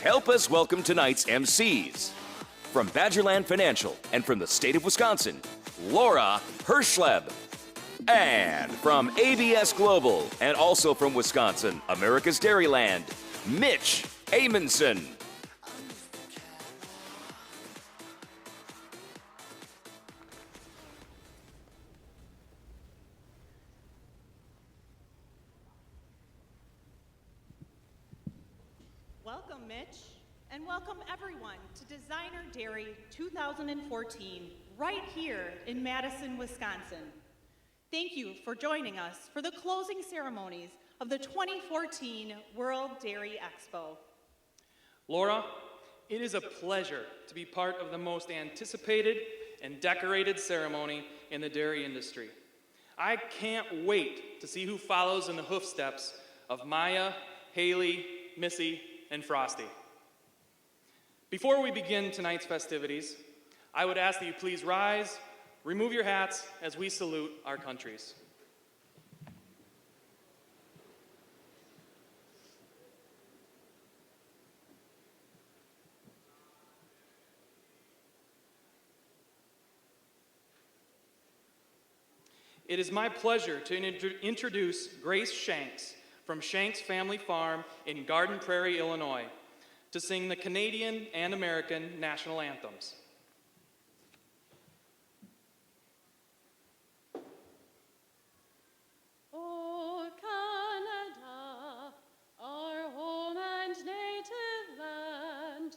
help us welcome tonight's MCs. From Badgerland Financial and from the state of Wisconsin, Laura Hirschleb. And from ABS Global and also from Wisconsin, America's Dairyland, Mitch Amundsen. Welcome, Mitch, and welcome everyone to Designer Dairy 2014, right here in Madison, Wisconsin. Thank you for joining us for the closing ceremonies of the 2014 World Dairy Expo. Laura, it is a pleasure to be part of the most anticipated and decorated ceremony in the dairy industry. I can't wait to see who follows in the hoofsteps of Maya, Haley, Missy, and Frosty. Before we begin tonight's festivities, I would ask that you please rise, remove your hats as we salute our countries. It is my pleasure to introduce Grace Shanks from Shanks Family Farm in Garden Prairie, Illinois, to sing the Canadian and American national anthems. O Canada, our home and native land,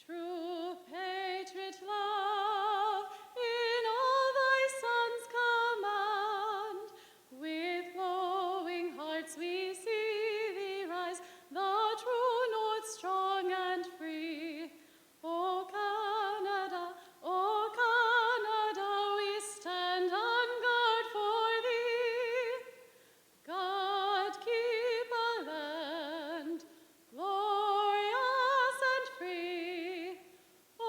true patriot love in all thy sons command. With glowing hearts we see thee rise, the true north strong and free. O Canada, we stand on guard for thee. God keep a land glorious and free. O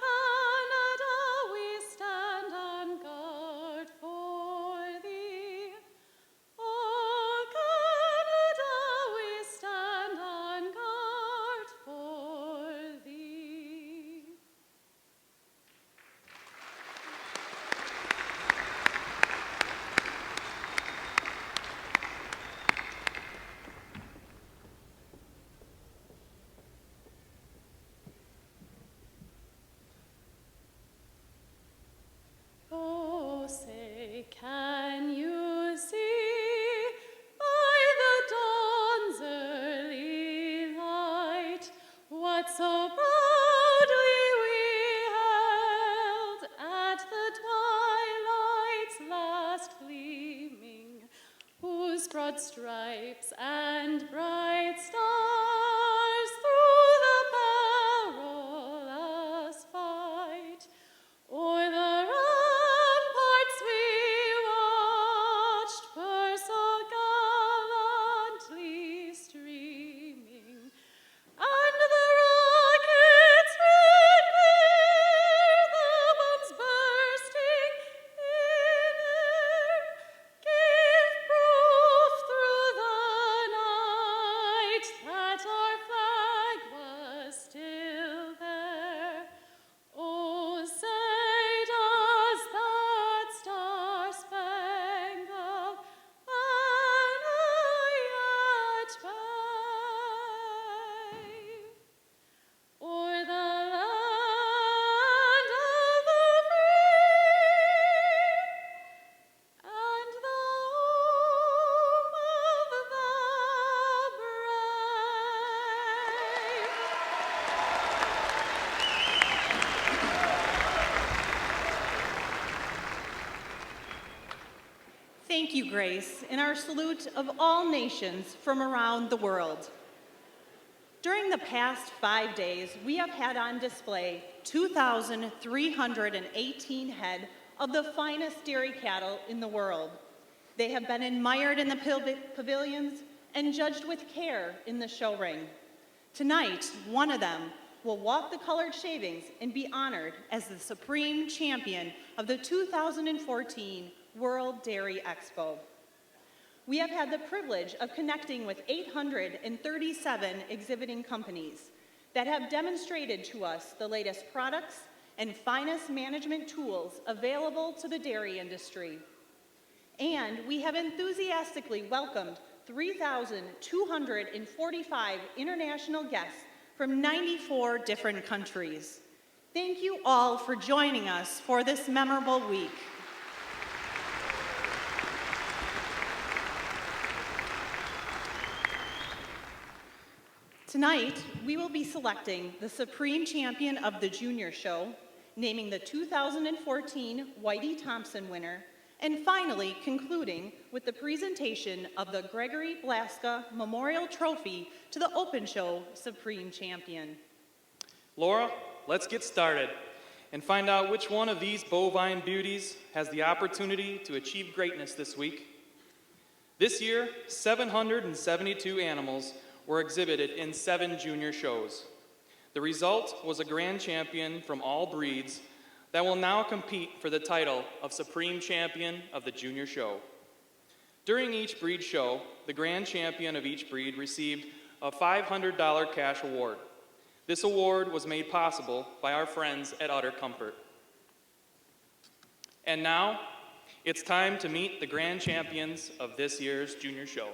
Canada, we stand on guard for thee. O Canada, we stand on guard for thee. Oh, say, can you see by the dawn's early light what so proudly we held at the twilight's last gleaming, whose broad stripes and bright stars through the perilous fight o'er the ramparts we watched were so gallantly streaming, and the rockets red glare, the bombs bursting in air, gave proof through the night that our flag was still there. Oh, say does that star-spangled banner yet wave o'er the land of the free and the home of the brave? Thank you, Grace, in our salute of all nations from around the world. During the past 5 days, we have had on display 2,318 head of the finest dairy cattle in the world. They have been admired in the pavilions and judged with care in the show ring. Tonight, one of them will walk the colored shavings and be honored as the supreme champion of the 2014 World Dairy Expo. We have had the privilege of connecting with 837 exhibiting companies, that have demonstrated to us the latest products and finest management tools available to the dairy industry. And we have enthusiastically welcomed 3,245 international guests from 94 different countries. Thank you all for joining us for this memorable week. Tonight, we will be selecting the Supreme Champion of the Junior Show, naming the 2014 Whitey Thompson winner, and finally concluding with the presentation of the Gregory Blaska Memorial Trophy to the Open Show Supreme Champion. Laura, let's get started and find out which one of these bovine beauties has the opportunity to achieve greatness this week. This year, 772 animals were exhibited in 7 junior shows. The result was a grand champion from all breeds that will now compete for the title of Supreme Champion of the Junior Show. During each breed show, the grand champion of each breed received a $500 cash award. This award was made possible by our friends at Utter Comfort. And now, it's time to meet the grand champions of this year's junior show.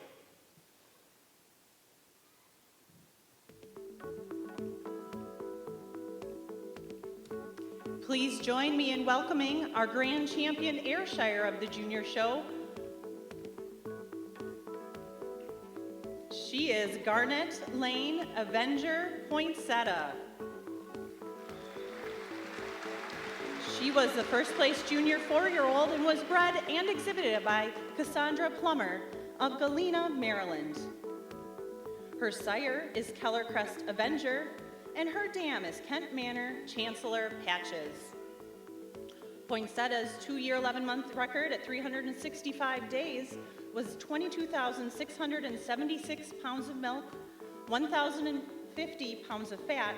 Please join me in welcoming our grand champion Ayrshire of the Junior Show. She is Garnet Lane Avenger Poinsettia. She was the first place junior 4-year-old and was bred and exhibited by Cassandra Plummer of Galena, Maryland. Her sire is Keller Crest Avenger, and her dam is Kent Manor Chancellor Patches. Poinsettia's 2-year, 11-month record at 365 days was 22,676 pounds of milk, 1,050 pounds of fat,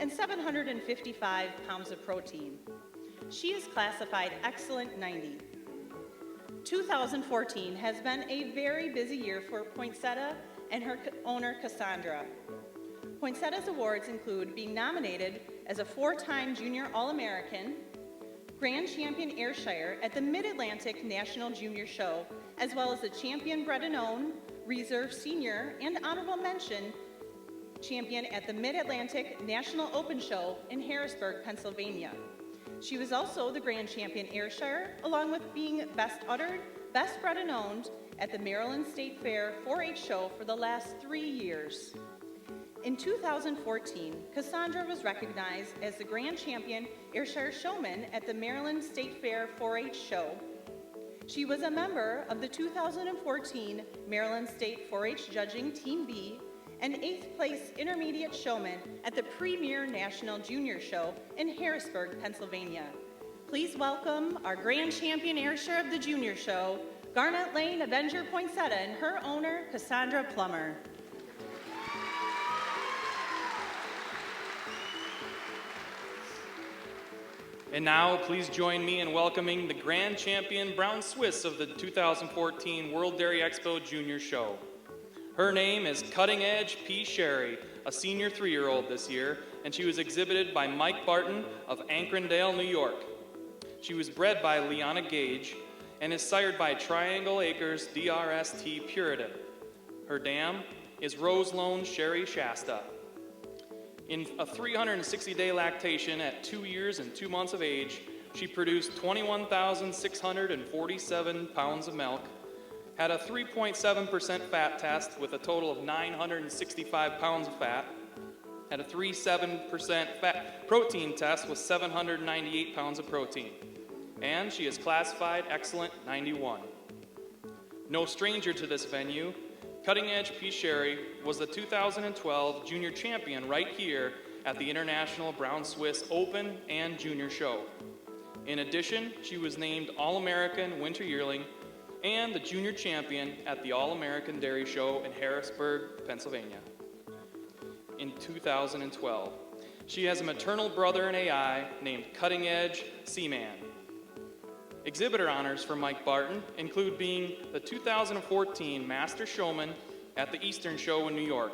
and 755 pounds of protein. She is classified Excellent 90. 2014 has been a very busy year for Poinsettia and her owner, Cassandra. Poinsettia's awards include being nominated as a 4-time Junior All-American, Grand Champion Ayrshire at the Mid-Atlantic National Junior Show, as well as the Champion Bred and Owned, Reserve Senior, and Honorable Mention Champion at the Mid-Atlantic National Open Show in Harrisburg, Pennsylvania. She was also the Grand Champion Ayrshire, along with being Best Uttered, Best Bred and Owned at the Maryland State Fair 4-H show for the last 3 years. In 2014, Cassandra was recognized as the Grand Champion Ayrshire Showman at the Maryland State Fair 4-H show. She was a member of the 2014 Maryland State 4-H Judging Team B and 8th place Intermediate Showman at the Premier National Junior Show in Harrisburg, Pennsylvania. Please welcome our Grand Champion Ayrshire of the Junior Show, Garnet Lane Avenger Poinsettia, and her owner, Cassandra Plummer. And now, please join me in welcoming the Grand Champion Brown Swiss of the 2014 World Dairy Expo Junior Show. Her name is Cutting Edge P. Sherry, a senior 3-year-old this year, and she was exhibited by Mike Barton of Ancrondale, New York. She was bred by Liana Gage and is sired by Triangle Acres DRST Puritan. Her dam is Rose Lone Sherry Shasta. In a 360-day lactation at 2 years and 2 months of age, she produced 21,647 pounds of milk, had a 3.7% fat test with a total of 965 pounds of fat, had a 3.7% fat protein test with 798 pounds of protein, and she is classified Excellent 91. No stranger to this venue, Cutting Edge P. Sherry was the 2012 Junior Champion right here at the International Brown Swiss Open and Junior Show. In addition, she was named All-American Winter Yearling and the Junior Champion at the All-American Dairy Show in Harrisburg, Pennsylvania in 2012. She has a maternal brother in AI named Cutting Edge Seaman. Exhibitor honors for Mike Barton include being the 2014 Master Showman at the Eastern Show in New York,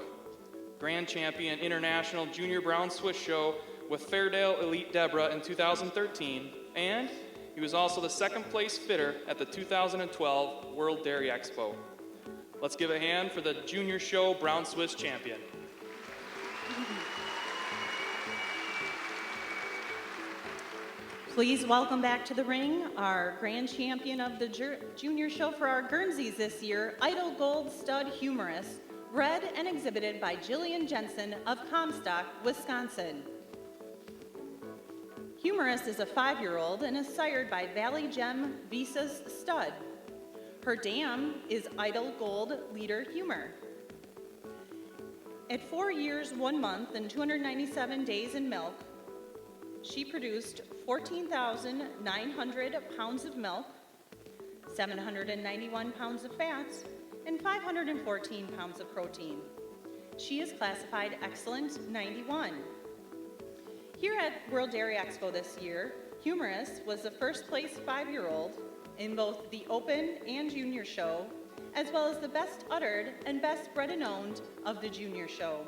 Grand Champion International Junior Brown Swiss Show with Fairdale Elite Deborah in 2013, and he was also the second place fitter at the 2012 World Dairy Expo. Let's give a hand for the Junior Show Brown Swiss champion. Please welcome back to the ring our grand champion of the Junior Show for our Guernseys this year, Idle Gold Stud Humorous, bred and exhibited by Jillian Jensen of Comstock, Wisconsin. Humorous is a 5-year-old and is sired by Valley Gem Visa's stud. Her dam is Idle Gold Leader Humor. At 4 years, 1 month, and 297 days in milk, she produced 14,900 pounds of milk, 791 pounds of fat, and 514 pounds of protein. She is classified Excellent 91. Here at World Dairy Expo this year, Humorous was the first place 5-year-old in both the Open and Junior Show, as well as the Best Uttered and Best Bred and Owned of the Junior Show.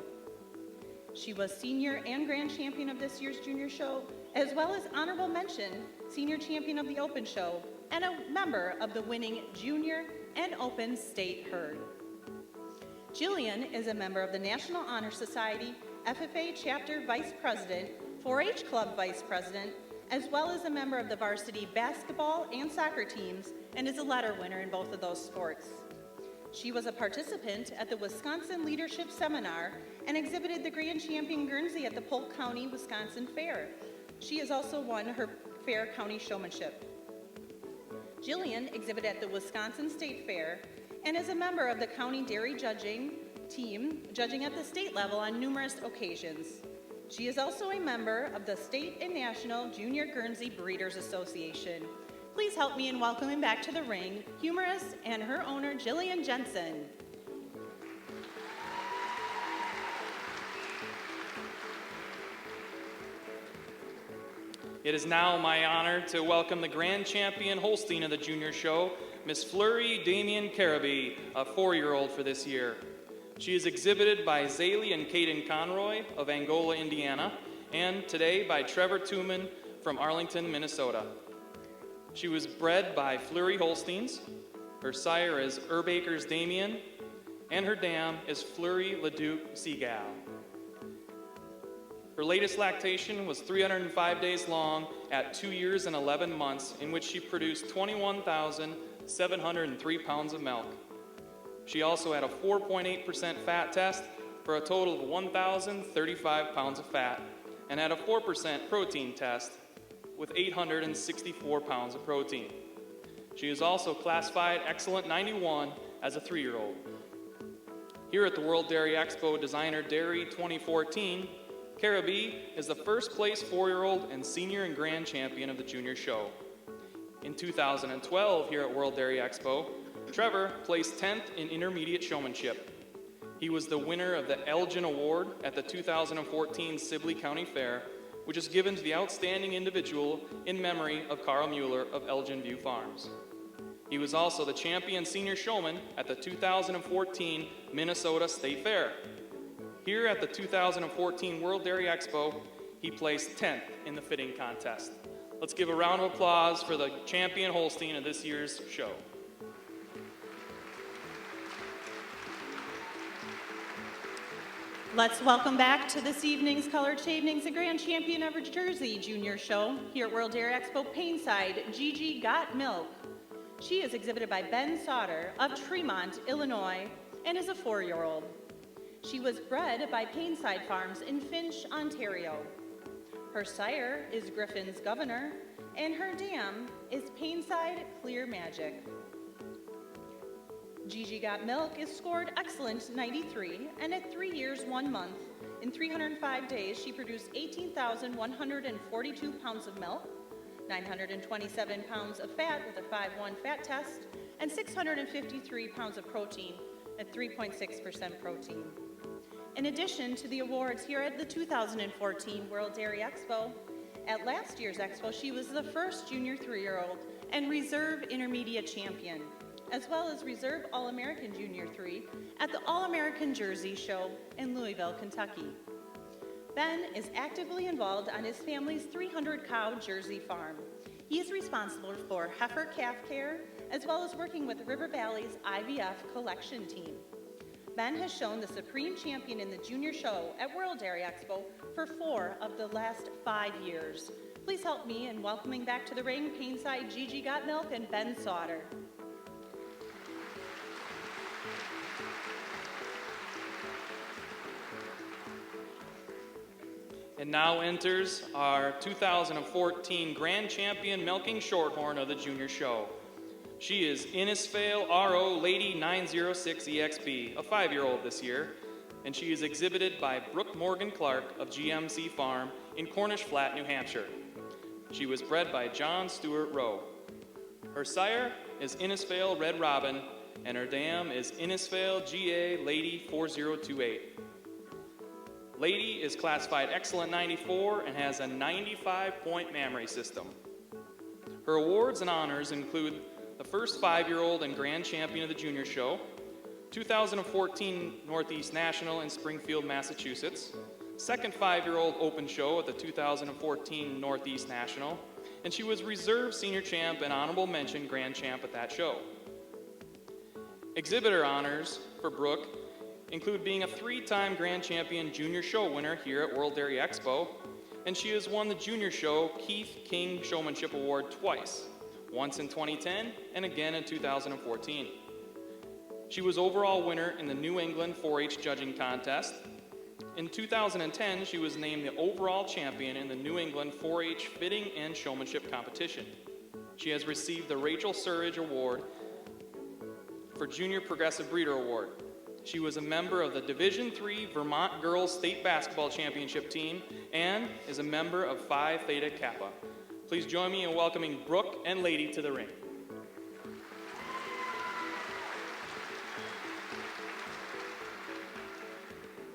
She was Senior and Grand Champion of this year's Junior Show, as well as Honorable Mention Senior Champion of the Open Show, and a member of the winning Junior and Open State Herd. Jillian is a member of the National Honor Society, FFA Chapter Vice President, 4-H Club Vice President, as well as a member of the varsity basketball and soccer teams, and is a letter winner in both of those sports. She was a participant at the Wisconsin Leadership Seminar and exhibited the Grand Champion Guernsey at the Polk County, Wisconsin Fair. She has also won her Fair County Showmanship. Jillian exhibited at the Wisconsin State Fair and is a member of the county dairy judging team, judging at the state level on numerous occasions. She is also a member of the State and National Junior Guernsey Breeders Association. Please help me in welcoming back to the ring, Humorous and her owner, Jillian Jensen. It is now my honor to welcome the Grand Champion Holstein of the Junior Show, Miss Fleury Damien Carabee, a 4-year-old for this year. She is exhibited by Zaley and Caden Conroy of Angola, Indiana, and today by Trevor Tooman from Arlington, Minnesota. She was bred by Fleury Holsteins. Her sire is Erbakers Damien, and her dam is Fleury Leduc Seagal. Her latest lactation was 305 days long at 2 years and 11 months, in which she produced 21,703 pounds of milk. She also had a 4.8% fat test for a total of 1,035 pounds of fat, and had a 4% protein test with 864 pounds of protein. She is also classified Excellent 91 as a 3-year-old. Here at the World Dairy Expo Designer Dairy 2014, Carabee is the first place 4-year-old and senior and grand champion of the Junior Show. In 2012, here at World Dairy Expo, Trevor placed 10th in intermediate showmanship. He was the winner of the Herdsman Award at the 2014 Sibley County Fair, which is given to the outstanding individual in memory of Carl Mueller of Elgin View Farms. He was also the champion senior showman at the 2014 Minnesota State Fair. Here at the 2014 World Dairy Expo, he placed 10th in the fitting contest. Let's give a round of applause for the champion Holstein of this year's show. Let's welcome back to this evening's Colored Shavings, the Grand Champion of Jersey Junior Show here at World Dairy Expo Painside, Gigi Got Milk. She is exhibited by Ben Sauter of Tremont, Illinois, and is a 4-year-old. She was bred by Painside Farms in Finch, Ontario. Her sire is Griffin's Governor, and her dam is Painside Clear Magic. Gigi Got Milk is scored Excellent 93, and at 3 years, 1 month, in 305 days, she produced 18,142 pounds of milk, 927 pounds of fat with a 5.1 fat test, and 653 pounds of protein at 3.6% protein. In addition to the awards here at the 2014 World Dairy Expo, at last year's Expo, she was the first junior 3-year-old and reserve intermediate champion. as well as Reserve All-American Junior 3 at the All-American Jersey Show in Louisville, Kentucky. Ben is actively involved on his family's 300-cow Jersey farm. He is responsible for heifer calf care, as well as working with River Valley's IVF collection team. Ben has shown the supreme champion in the junior show at World Dairy Expo for 4 of the last 5 years. Please help me in welcoming back to the ring Paineside Gigi Got Milk and Ben Sauter. And now enters our 2014 Grand Champion Milking Shorthorn of the Junior Show. She is Innisfail RO Lady 906 EXP, a 5-year-old this year, and she is exhibited by Brooke Morgan Clark of GMC Farm in Cornish Flat, New Hampshire. She was bred by John Stewart Rowe. Her sire is Innisfail Red Robin, and her dam is Innisfail GA Lady 4028. Lady is classified Excellent 94 and has a 95-point mammary system. Her awards and honors include the first 5-year-old and Grand Champion of the Junior Show, 2014 Northeast National in Springfield, Massachusetts, second 5-year-old Open Show at the 2014 Northeast National, and she was Reserve Senior Champ and Honorable Mention Grand Champ at that show. Exhibitor honors for Brooke include being a 3-time Grand Champion Junior Show winner here at World Dairy Expo, and she has won the Junior Show Keith King Showmanship Award twice, once in 2010 and again in 2014. She was overall winner in the New England 4-H judging contest. In 2010, she was named the overall champion in the New England 4-H fitting and showmanship competition. She has received the Rachel Surridge Award for Junior Progressive Breeder Award. She was a member of the Division III Vermont Girls State Basketball Championship team and is a member of Phi Theta Kappa. Please join me in welcoming Brooke and Lady to the ring.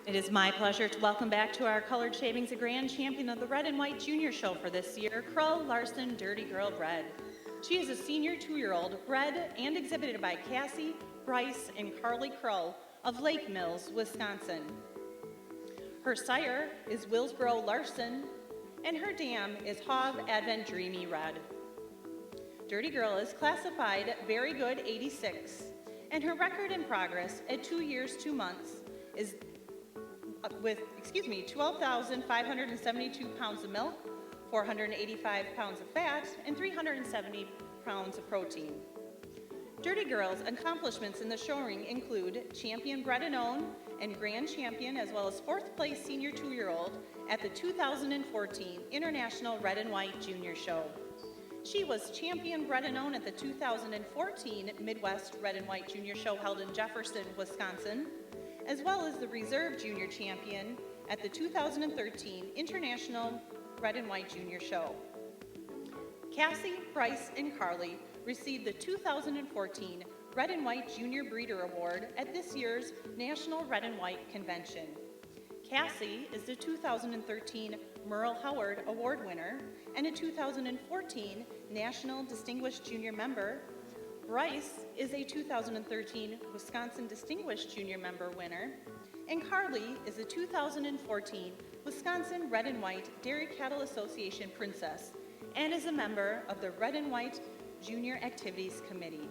It is my pleasure to welcome back to our colored shavings a Grand Champion of the Red and White Junior Show for this year, Krull Larson Dirty Girl Bred. She is a senior 2-year-old bred and exhibited by Cassie, Bryce, and Carly Krull of Lake Mills, Wisconsin. Her sire is Willsboro Larson, and her dam is Hov Advent Dreamy Red. Dirty Girl is classified Very Good 86, and her record in progress at 2 years, 2 months is with 12,572 pounds of milk, 485 pounds of fat, and 370 pounds of protein. Dirty Girl's accomplishments in the show ring include Champion Bred and Own and Grand Champion, as well as 4th place Senior 2-year-old at the 2014 International Red and White Junior Show. She was Champion Bred and Own at the 2014 Midwest Red and White Junior Show held in Jefferson, Wisconsin, as well as the Reserve Junior Champion at the 2013 International Red and White Junior Show. Cassie, Bryce, and Carly received the 2014 Red and White Junior Breeder Award at this year's National Red and White Convention. Cassie is the 2013 Merle Howard Award winner and a 2014 National Distinguished Junior Member. Bryce is a 2013 Wisconsin Distinguished Junior Member winner, and Carly is a 2014 Wisconsin Red and White Dairy Cattle Association Princess and is a member of the Red and White Junior Activities Committee.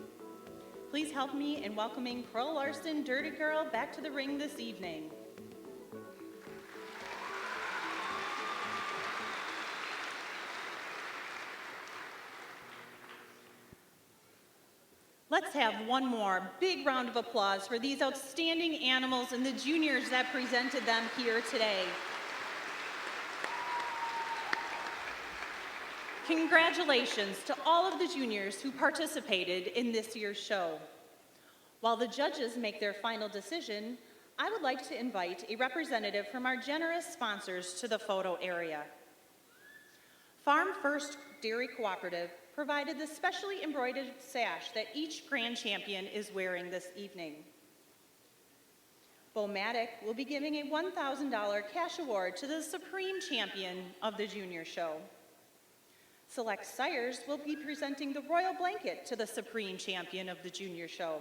Please help me in welcoming Krull Larson Dirty Girl back to the ring this evening. Let's have one more big round of applause for these outstanding animals and the juniors that presented them here today. Congratulations to all of the juniors who participated in this year's show. While the judges make their final decision, I would like to invite a representative from our generous sponsors to the photo area. Farm First Dairy Cooperative provided the specially embroidered sash that each Grand Champion is wearing this evening. Bomatic will be giving a $1,000 cash award to the Supreme Champion of the Junior Show. Select sires will be presenting the royal blanket to the supreme champion of the junior show.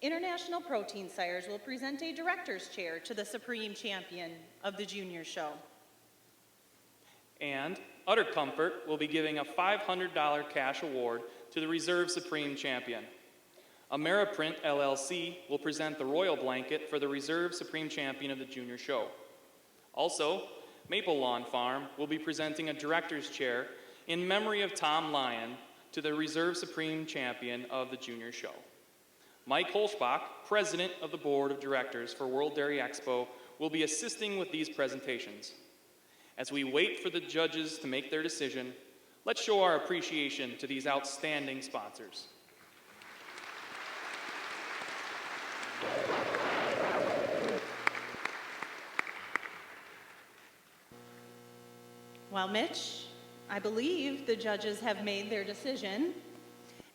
International protein sires will present a director's chair to the supreme champion of the junior show. And Utter Comfort will be giving a $500 cash award to the reserve supreme champion. Ameriprint LLC will present the royal blanket for the reserve supreme champion of the junior show. Also, Maple Lawn Farm will be presenting a director's chair in memory of Tom Lyon to the reserve supreme champion of the junior show. Mike Holschbach, president of the board of directors for World Dairy Expo, will be assisting with these presentations. As we wait for the judges to make their decision, let's show our appreciation to these outstanding sponsors. Well, Mitch, I believe the judges have made their decision.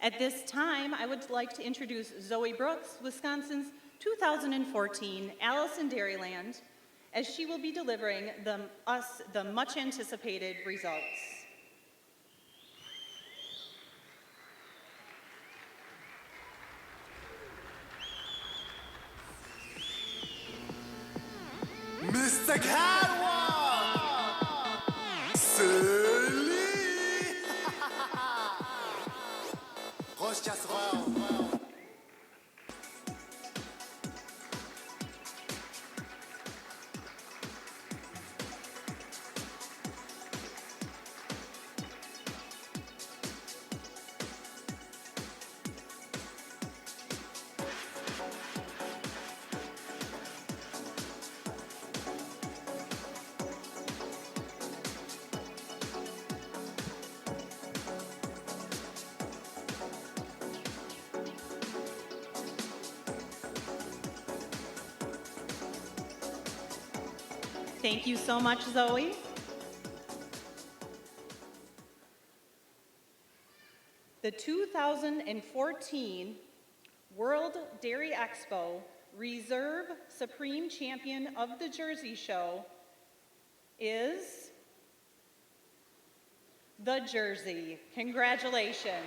At this time, I would like to introduce Zoe Brooks, Wisconsin's 2014 Alice in Dairyland, as she will be delivering us the much-anticipated results. Mr. Catwalk! Silly! Grosse casserole! Thank you so much, Zoe. The 2014 World Dairy Expo Reserve Supreme Champion of the Jersey Show is the Jersey. Congratulations.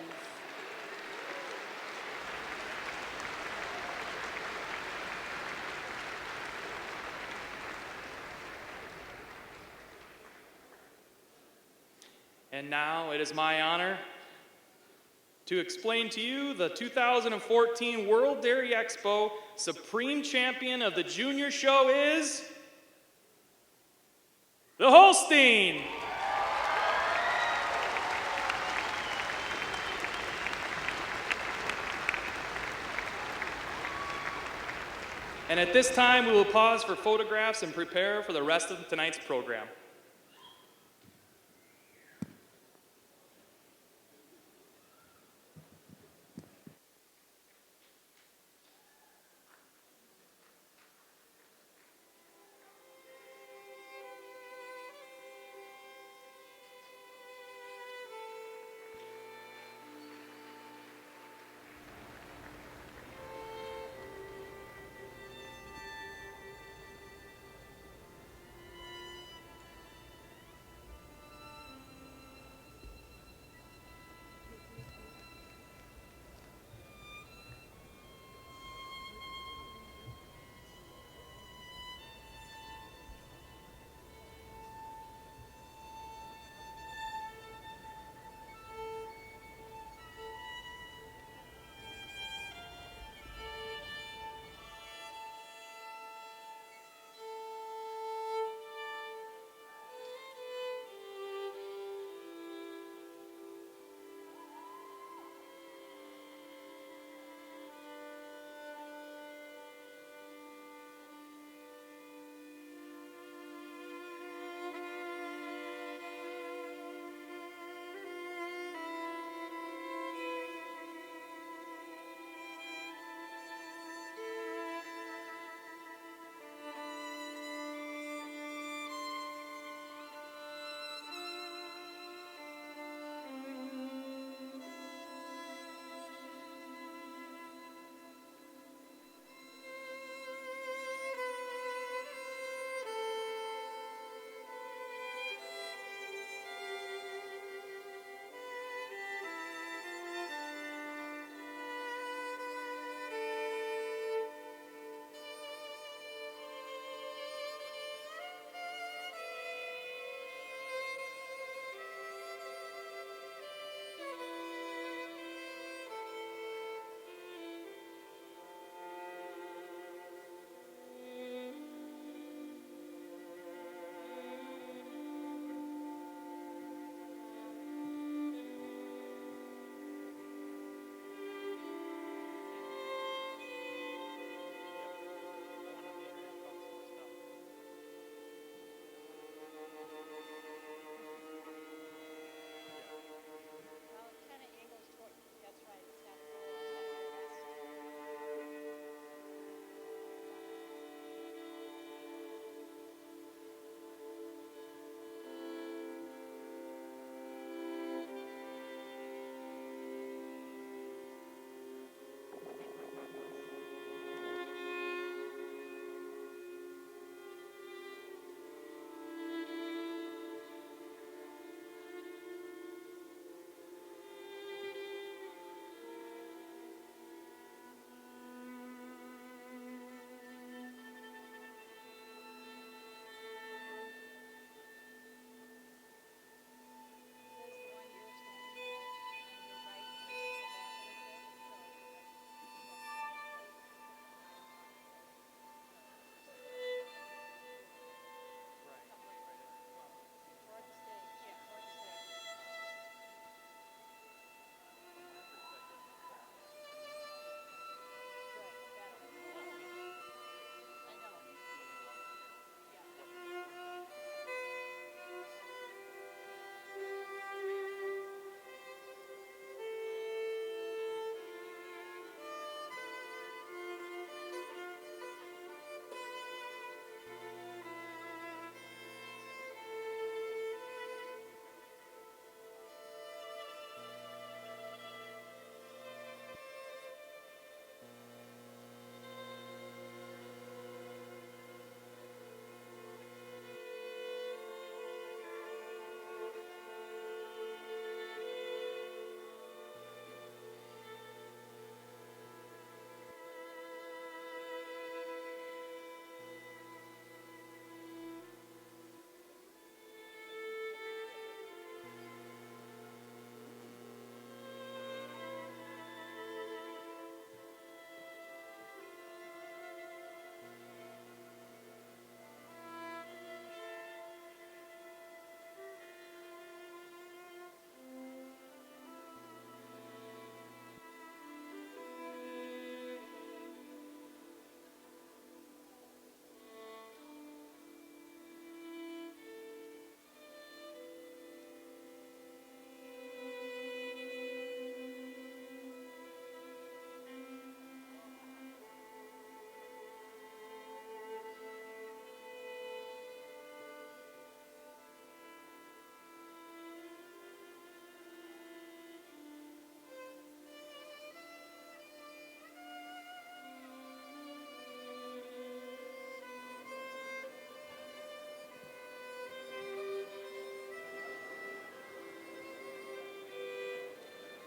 And now it is my honor to explain to you the 2014 World Dairy Expo Supreme Champion of the Junior Show is the Holstein. And at this time, we will pause for photographs and prepare for the rest of tonight's program.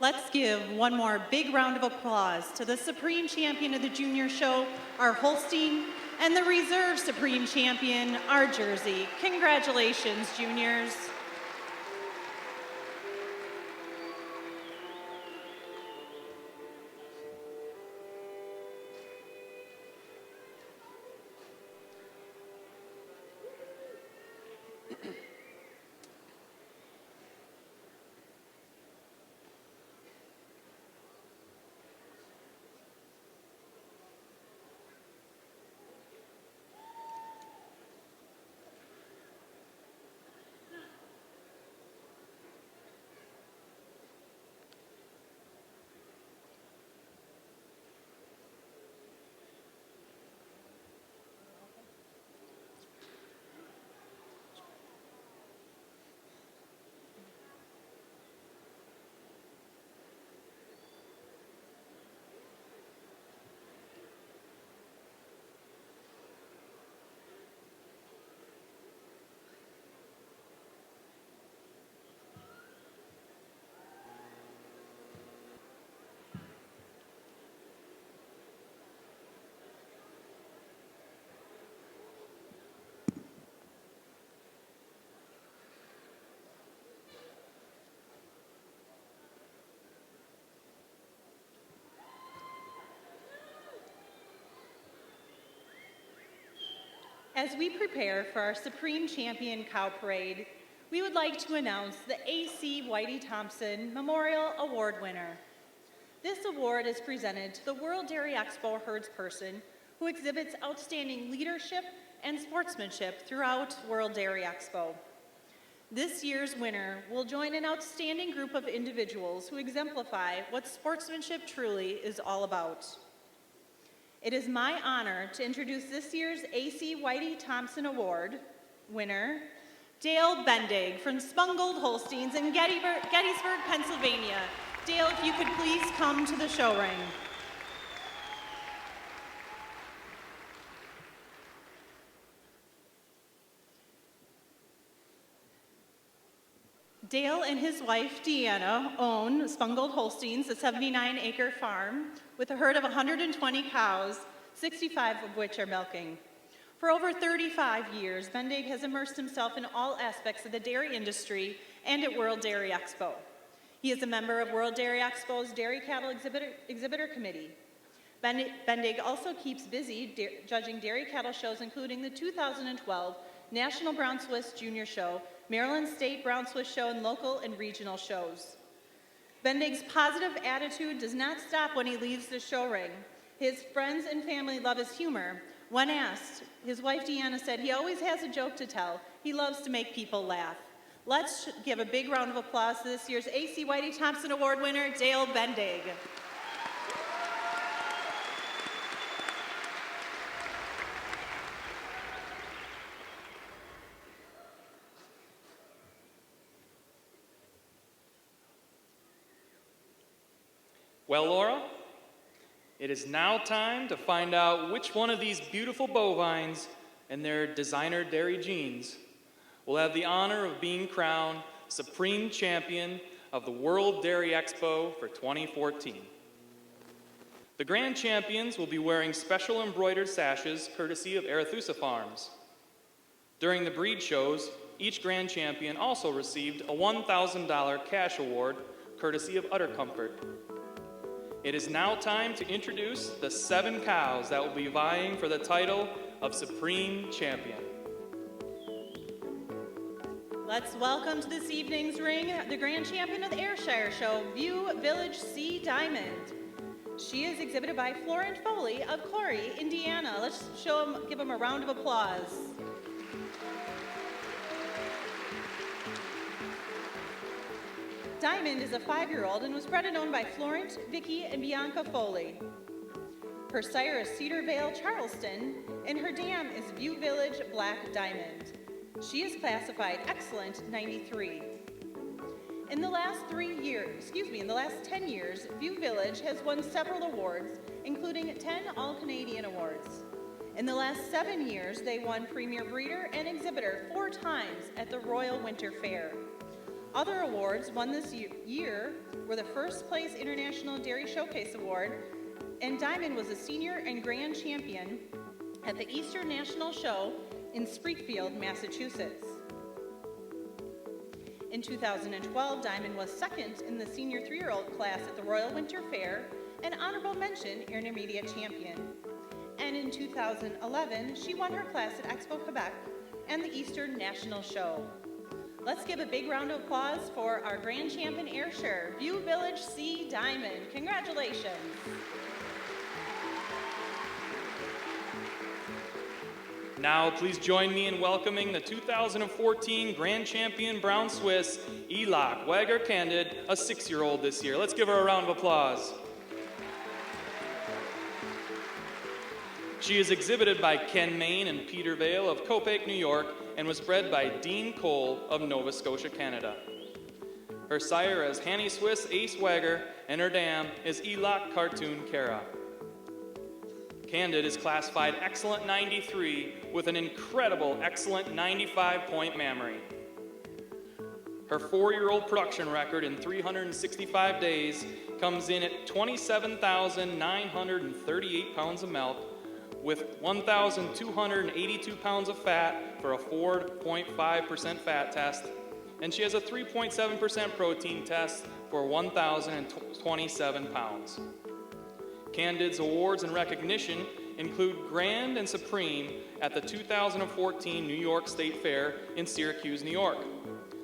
Let's give one more big round of applause to the Supreme Champion of the Junior Show, our Holstein, and the Reserve Supreme Champion, our Jersey. Congratulations, juniors. As we prepare for our Supreme Champion Cow Parade, we would like to announce the A.C. Whitey Thompson Memorial Award winner. This award is presented to the World Dairy Expo herdsperson who exhibits outstanding leadership and sportsmanship throughout World Dairy Expo. This year's winner will join an outstanding group of individuals who exemplify what sportsmanship truly is all about. It is my honor to introduce this year's A.C. Whitey Thompson Award winner, Dale Bendig from Spungold Holsteins in Gettysburg, Pennsylvania. Dale, if you could please come to the show ring. Dale and his wife, Deanna, own Spungold Holsteins, a 79-acre farm with a herd of 120 cows, 65 of which are milking. For over 35 years, Bendig has immersed himself in all aspects of the dairy industry and at World Dairy Expo. He is a member of World Dairy Expo's Dairy Cattle Exhibitor Committee. Bendig also keeps busy judging dairy cattle shows, including the 2012 National Brown Swiss Junior Show, Maryland State Brown Swiss Show, and local and regional shows. Bendig's positive attitude does not stop when he leaves the show ring. His friends and family love his humor. When asked, his wife Deanna said he always has a joke to tell. He loves to make people laugh. Let's give a big round of applause to this year's A.C. Whitey Thompson Award winner, Dale Bendig. Well, Laura, it is now time to find out which one of these beautiful bovines and their designer dairy genes will have the honor of being crowned Supreme Champion of the World Dairy Expo for 2014. The Grand Champions will be wearing special embroidered sashes courtesy of Arethusa Farms. During the breed shows, each Grand Champion also received a $1,000 cash award courtesy of Udder Comfort. It is now time to introduce the 7 cows that will be vying for the title of Supreme Champion. Let's welcome to this evening's ring the Grand Champion of the Ayrshire Show, View Village C Diamond. She is exhibited by Florent Foley of Corey, Indiana. Let's give him a round of applause. Diamond is a 5-year-old and was bred and owned by Florent, Vicky, and Bianca Foley. Her sire is Cedar Vale, Charleston, and her dam is View Village Black Diamond. She is classified Excellent 93. In the last 10 years, View Village has won several awards, including 10 All-Canadian Awards. In the last 7 years, they won Premier Breeder and Exhibitor 4 times at the Royal Winter Fair. Other awards won this year were the First Place International Dairy Showcase Award, and Diamond was a senior and grand champion at the Eastern National Show in Springfield, Massachusetts. In 2012, Diamond was second in the senior 3-year-old class at the Royal Winter Fair, and honorable mention intermediate champion. And in 2011, she won her class at Expo, Quebec, and the Eastern National Show. Let's give a big round of applause for our grand champion Ayrshire, View Village C Diamond. Congratulations. Now, please join me in welcoming the 2014 Grand Champion Brown Swiss, Elak Wager-Candid, a 6-year-old this year. Let's give her a round of applause. She is exhibited by Ken Main and Peter Vale of Copiague, New York, and was bred by Dean Cole of Nova Scotia, Canada. Her sire is Hanny Swiss Ace Wager, and her dam is Elak Cartoon Kara. Candid is classified Excellent 93 with an incredible Excellent 95-point mammary. Her 4-year-old production record in 365 days comes in at 27,938 pounds of milk with 1,282 pounds of fat for a 4.5% fat test, and she has a 3.7% protein test for 1,027 pounds. Candid's awards and recognition include Grand and Supreme at the 2014 New York State Fair in Syracuse, New York.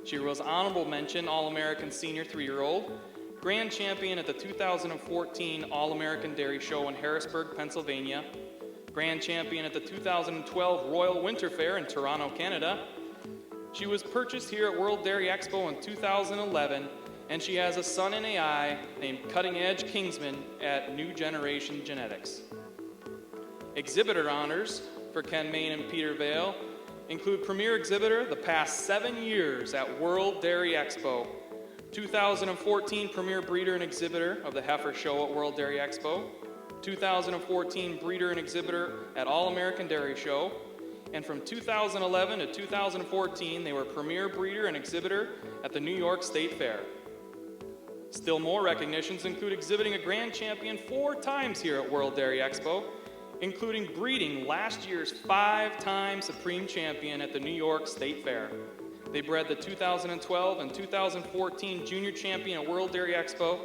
She was honorable mention All-American Senior 3-year-old, Grand Champion at the 2014 All-American Dairy Show in Harrisburg, Pennsylvania, Grand Champion at the 2012 Royal Winter Fair in Toronto, Canada. She was purchased here at World Dairy Expo in 2011, and she has a son in AI named Cutting Edge Kingsman at New Generation Genetics. Exhibitor honors for Ken Main and Peter Vale include Premier Exhibitor the past 7 years at World Dairy Expo, 2014 Premier Breeder and Exhibitor of the Heifer Show at World Dairy Expo, 2014 Breeder and Exhibitor at All-American Dairy Show, and from 2011 to 2014 they were Premier Breeder and Exhibitor at the New York State Fair. Still more recognitions include exhibiting a Grand Champion 4 times here at World Dairy Expo, including breeding last year's 5-time Supreme Champion at the New York State Fair. They bred the 2012 and 2014 Junior Champion at World Dairy Expo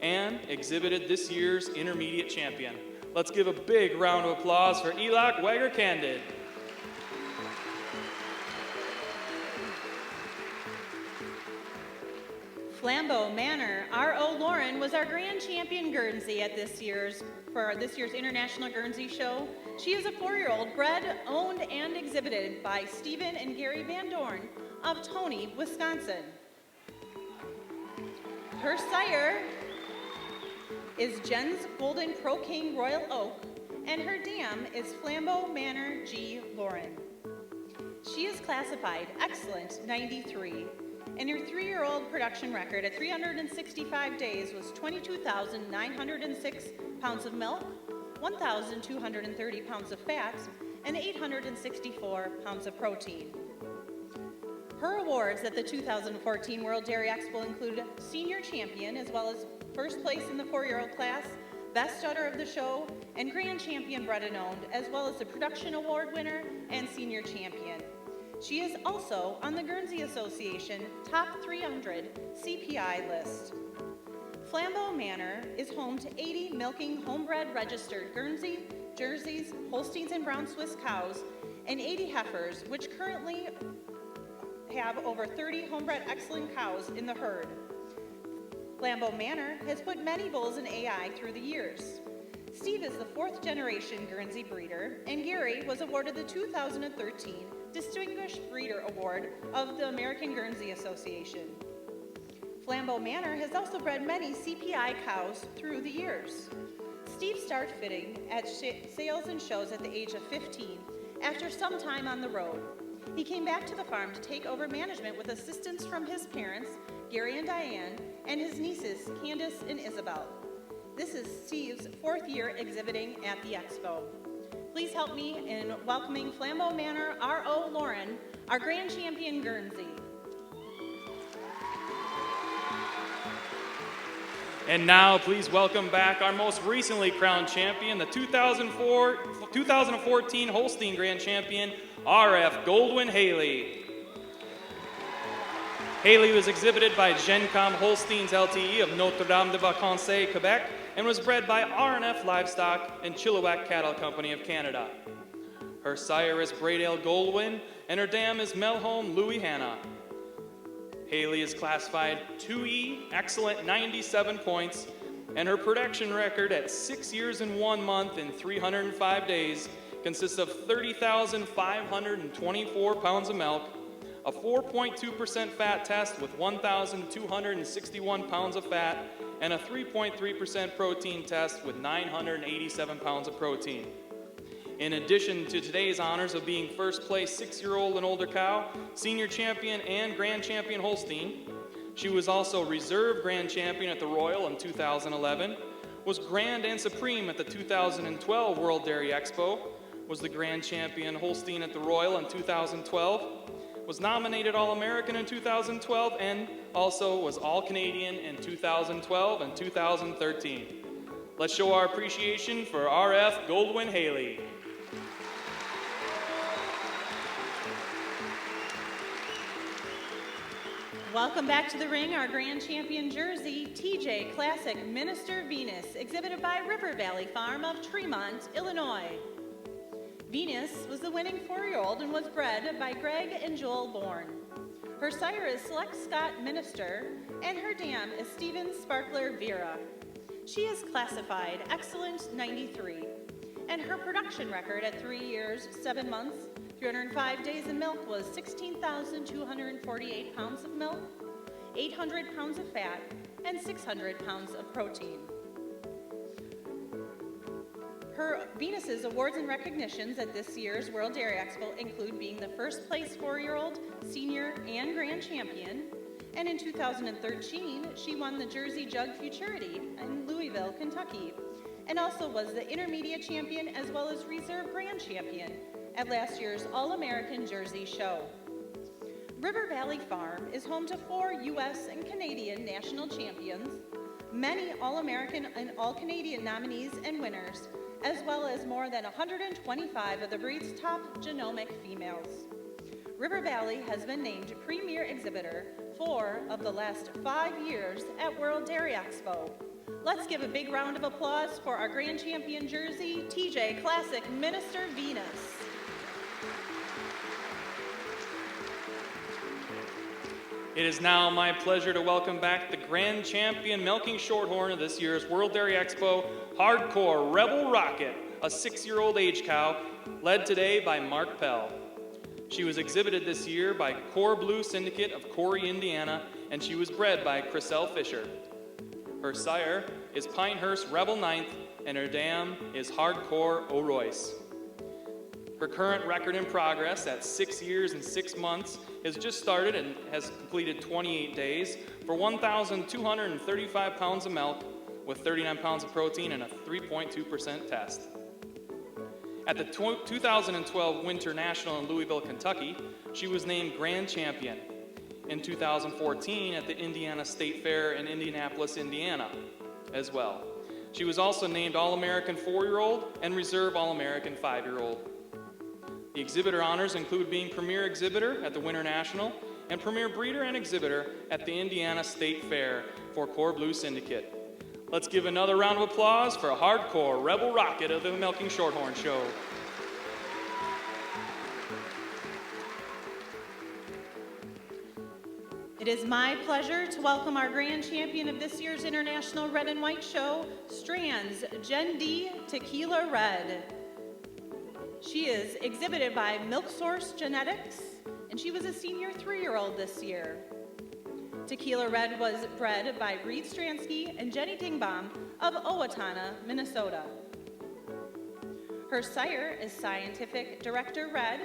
and exhibited this year's Intermediate Champion. Let's give a big round of applause for Elak Wager-Candid. Flambeau Manor, R.O. Lauren was our grand champion Guernsey at this year's International Guernsey Show. She is a 4-year-old bred, owned, and exhibited by Stephen and Gary Van Dorn of Tony, Wisconsin. Her sire is Jen's Golden Pro King Royal Oak, and her dam is Flambeau Manor G. Lauren. She is classified Excellent 93. And her 3-year-old production record at 365 days was 22,906 pounds of milk, 1,230 pounds of fat, and 864 pounds of protein. Her awards at the 2014 World Dairy Expo include Senior Champion, as well as first place in the 4-year-old class, Best Udder of the Show, and Grand Champion Bred and Owned, as well as the Production Award winner and Senior Champion. She is also on the Guernsey Association Top 300 CPI list. Flambeau Manor is home to 80 milking homebred registered Guernsey, Jerseys, Holsteins, and Brown Swiss cows, and 80 heifers, which currently have over 30 homebred excellent cows in the herd. Flambeau Manor has put many bulls in AI through the years. Steve is the 4th generation Guernsey breeder, and Gary was awarded the 2013 Distinguished Breeder Award of the American Guernsey Association. Flambeau Manor has also bred many CPI cows through the years. Steve started fitting at sales and shows at the age of 15 after some time on the road. He came back to the farm to take over management with assistance from his parents, Gary and Diane, and his nieces, Candace and Isabel. This is Steve's 4th year exhibiting at the Expo. Please help me in welcoming Flambeau Manor R.O. Lauren, our Grand Champion Guernsey. And now, please welcome back our most recently crowned champion, the 2014 Holstein Grand Champion, RF Goldwyn Haley. Haley was exhibited by Gencom Holsteins LTE of Notre Dame de Vacances, Quebec, and was bred by RNF Livestock and Chilliwack Cattle Company of Canada. Her sire is Braidale Goldwyn, and her dam is Melholm Louis Hanna. Haley is classified 2E, excellent 97 points, and her production record at 6 years and 1 month and 305 days consists of 30,524 pounds of milk, a 4.2% fat test with 1,261 pounds of fat, and a 3.3% protein test with 987 pounds of protein. In addition to today's honors of being first place 6-year-old and older cow, senior champion and grand champion Holstein, she was also reserve grand champion at the Royal in 2011, was grand and supreme at the 2012 World Dairy Expo, was the grand champion Holstein at the Royal in 2012, was nominated All-American in 2012, and also was All-Canadian in 2012 and 2013. Let's show our appreciation for RF Goldwyn Haley. Welcome back to the ring, our grand champion jersey, TJ Classic Minister Venus, exhibited by River Valley Farm of Tremont, Illinois. Venus was the winning 4-year-old and was bred by Greg and Joel Bourne. Her sire is Select Scott Minister, and her dam is Stephen Sparkler Vera. She is classified Excellent 93, and her production record at 3 years, 7 months, 305 days in milk was 16,248 pounds of milk, 800 pounds of fat, and 600 pounds of protein. Her Venus's awards and recognitions at this year's World Dairy Expo include being the first place 4-year-old, senior, and grand champion, and in 2013, she won the Jersey Jug Futurity in Louisville, Kentucky, and also was the intermediate champion as well as reserve grand champion at last year's All-American Jersey Show. River Valley Farm is home to 4 U.S. and Canadian national champions, many All-American and All-Canadian nominees and winners, as well as more than 125 of the breed's top genomic females. River Valley has been named premier exhibitor 4 of the last 5 years at World Dairy Expo. Let's give a big round of applause for our grand champion jersey, TJ Classic Minister Venus. It is now my pleasure to welcome back the grand champion milking Shorthorn of this year's World Dairy Expo, Hardcore Rebel Rocket, a 6-year-old age cow, led today by Mark Pell. She was exhibited this year by Core Blue Syndicate of Corey, Indiana, and she was bred by Chriselle Fisher. Her sire is Pinehurst Rebel 9th, and her dam is Hardcore O'Royce. Her current record in progress at 6 years and 6 months has just started and has completed 28 days for 1,235 pounds of milk with 39 pounds of protein and a 3.2% test. At the 2012 Winter National in Louisville, Kentucky, she was named Grand Champion. In 2014 at the Indiana State Fair in Indianapolis, Indiana, as well. She was also named All-American 4-year-old and Reserve All-American 5-year-old. The exhibitor honors include being Premier Exhibitor at the Winter National and Premier Breeder and Exhibitor at the Indiana State Fair for Core Blue Syndicate. Let's give another round of applause for a Hardcore Rebel Rocket of the Milking Shorthorn Show. It is my pleasure to welcome our grand champion of this year's International Red and White Show, Strands Gen D Tequila Red. She is exhibited by Milk Source Genetics, and she was a senior 3-year-old this year. Tequila Red was bred by Reed Stransky and Jenny Dingbaum of Owatonna, Minnesota. Her sire is Scientific Director Red,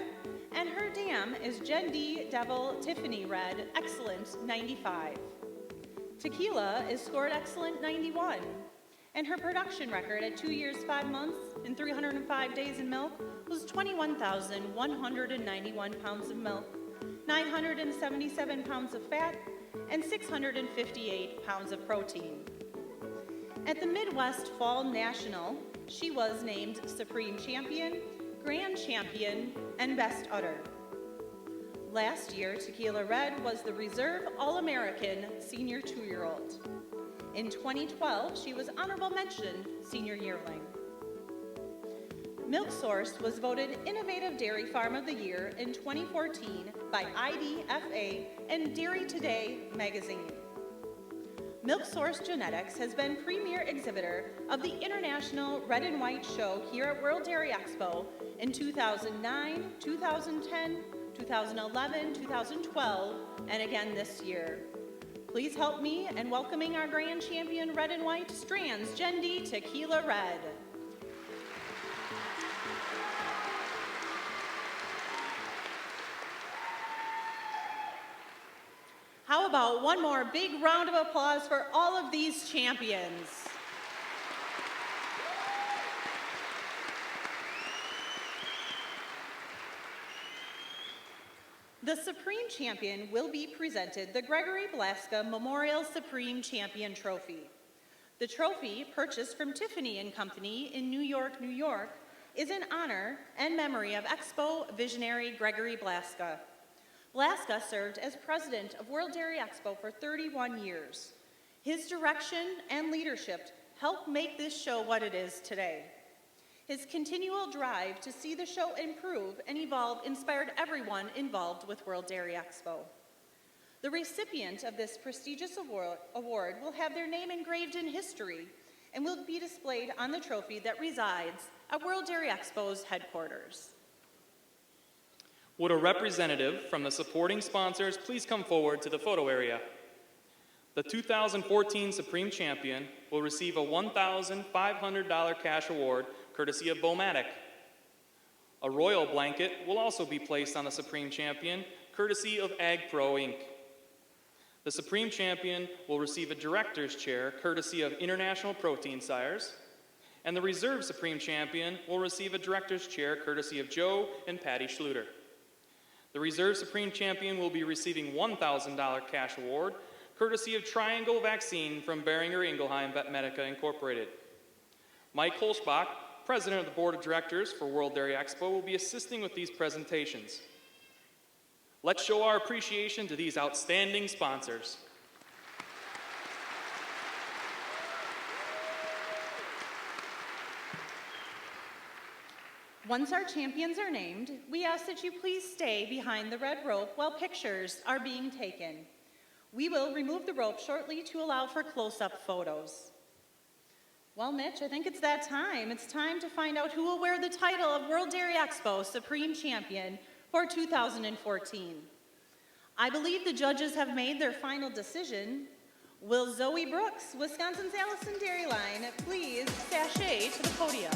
and her dam is Gen D Devil Tiffany Red, Excellent 95. Tequila is scored Excellent 91, and her production record at 2 years, 5 months, and 305 days in milk was 21,191 pounds of milk, 977 pounds of fat, and 658 pounds of protein. At the Midwest Fall National, she was named Supreme Champion, Grand Champion, and Best Udder. Last year, Tequila Red was the Reserve All-American Senior 2-year-old. In 2012, she was Honorable Mention Senior Yearling. Milk Source was voted Innovative Dairy Farm of the Year in 2014 by IDFA and Dairy Today magazine. Milk Source Genetics has been premier exhibitor of the International Red and White Show here at World Dairy Expo in 2009, 2010, 2011, 2012, and again this year. Please help me in welcoming our Grand Champion Red and White Strands Gen D Tequila Red. How about one more big round of applause for all of these champions? The Supreme Champion will be presented the Gregory Blaska Memorial Supreme Champion Trophy. The trophy, purchased from Tiffany & Company in New York, New York, is in honor and memory of Expo visionary Gregory Blaska. Blaska served as president of World Dairy Expo for 31 years. His direction and leadership helped make this show what it is today. His continual drive to see the show improve and evolve inspired everyone involved with World Dairy Expo. The recipient of this prestigious award will have their name engraved in history and will be displayed on the trophy that resides at World Dairy Expo's headquarters. Would a representative from the supporting sponsors please come forward to the photo area? The 2014 Supreme Champion will receive a $1,500 cash award courtesy of Bomatic. A royal blanket will also be placed on the Supreme Champion courtesy of Ag Pro Inc. The Supreme Champion will receive a director's chair courtesy of International Protein Sires, and the Reserve Supreme Champion will receive a director's chair courtesy of Joe and Patty Schluter. The Reserve Supreme Champion will be receiving $1,000 cash award, courtesy of Triangle Vaccine from Boehringer Ingelheim Vetmedica Incorporated. Mike Holzbach, President of the Board of Directors for World Dairy Expo, will be assisting with these presentations. Let's show our appreciation to these outstanding sponsors. Once our champions are named, we ask that you please stay behind the red rope while pictures are being taken. We will remove the rope shortly to allow for close-up photos. Well, Mitch, I think it's that time. It's time to find out who will wear the title of World Dairy Expo Supreme Champion for 2014. I believe the judges have made their final decision. Will Zoe Brooks, Wisconsin's Allison Dairy Line, please sashay to the podium?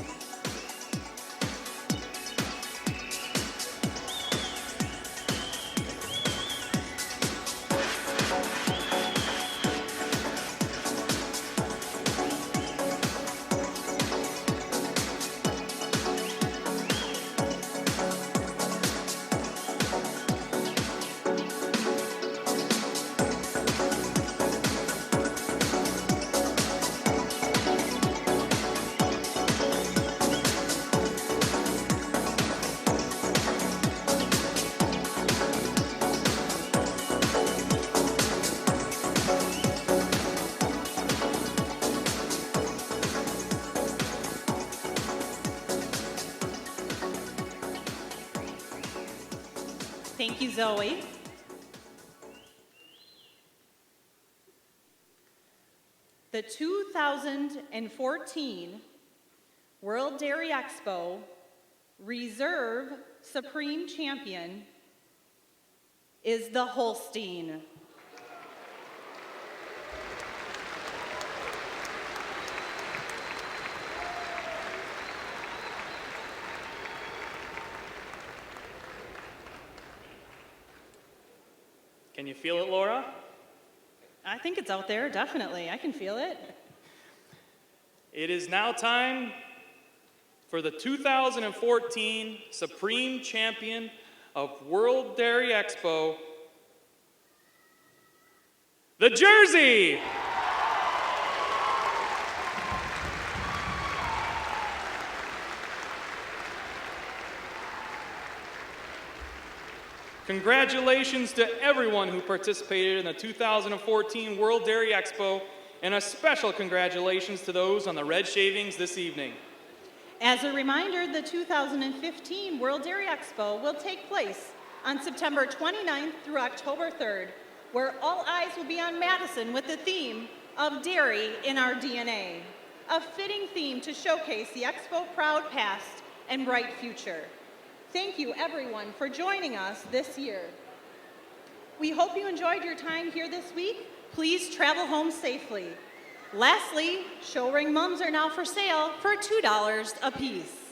Thank you, Zoe. The 2014 World Dairy Expo Reserve Supreme Champion is the Holstein. Can you feel it, Laura? I think it's out there, definitely. I can feel it. It is now time for the 2014 Supreme Champion of World Dairy Expo, the Jersey! Congratulations to everyone who participated in the 2014 World Dairy Expo, and a special congratulations to those on the red shavings this evening. As a reminder, the 2015 World Dairy Expo will take place on September 29th through October 3rd, where all eyes will be on Madison with the theme of Dairy in Our DNA, a fitting theme to showcase the Expo proud past and bright future. Thank you, everyone, for joining us this year. We hope you enjoyed your time here this week. Please travel home safely. Lastly, show ring mums are now for sale for $2 a piece.